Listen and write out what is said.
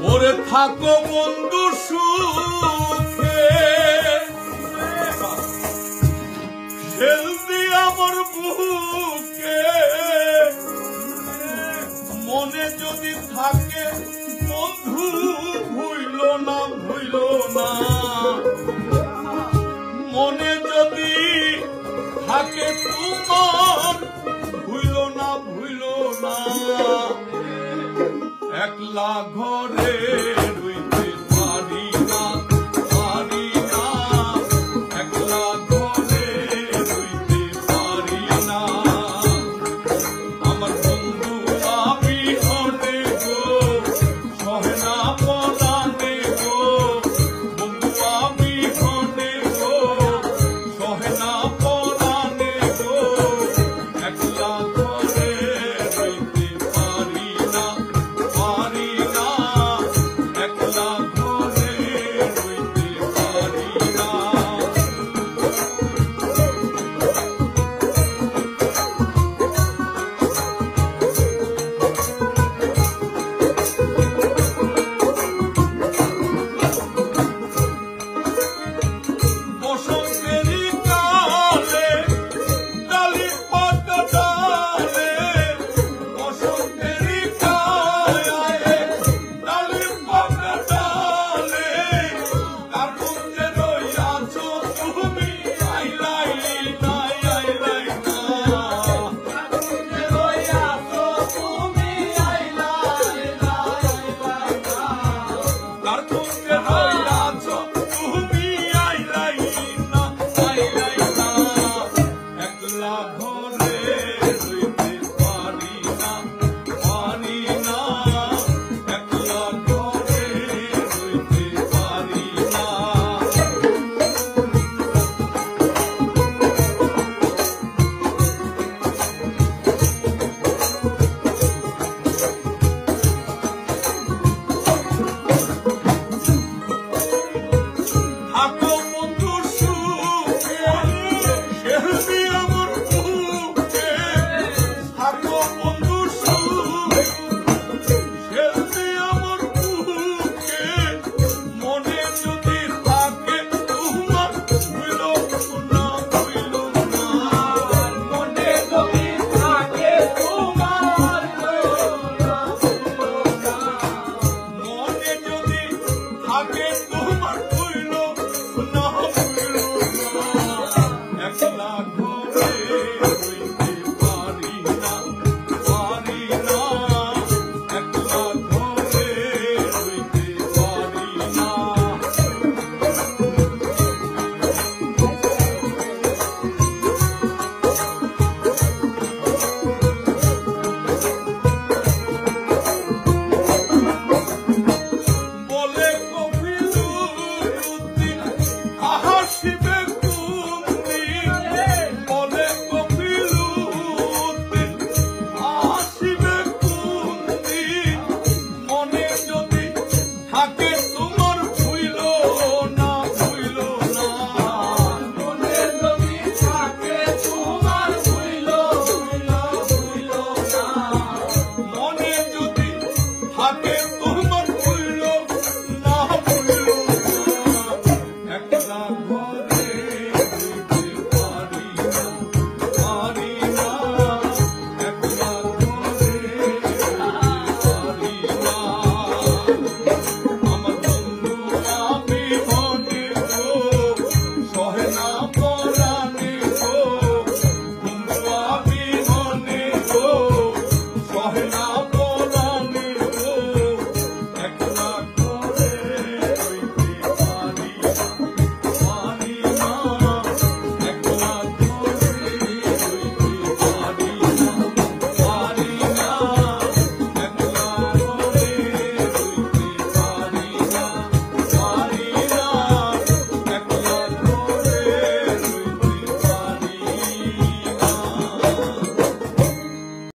ওরে থাকো বন্ধু সুখে খেলদি আমার বুকে মনে যদি থাকে বন্ধু ভুইল না মনে যদি থাকে তোমার ভুইল না একলা ঘরে রইতে পারি না একলা ঘরে রইতে পারি না আমার বন্ধু আমি হনে গো সহে না পরানে গো বন্ধু আমি হনে গো সহে না পরানে গো একলা ঘরে রইতে পারি না একলা ঘরে রইতে পারি না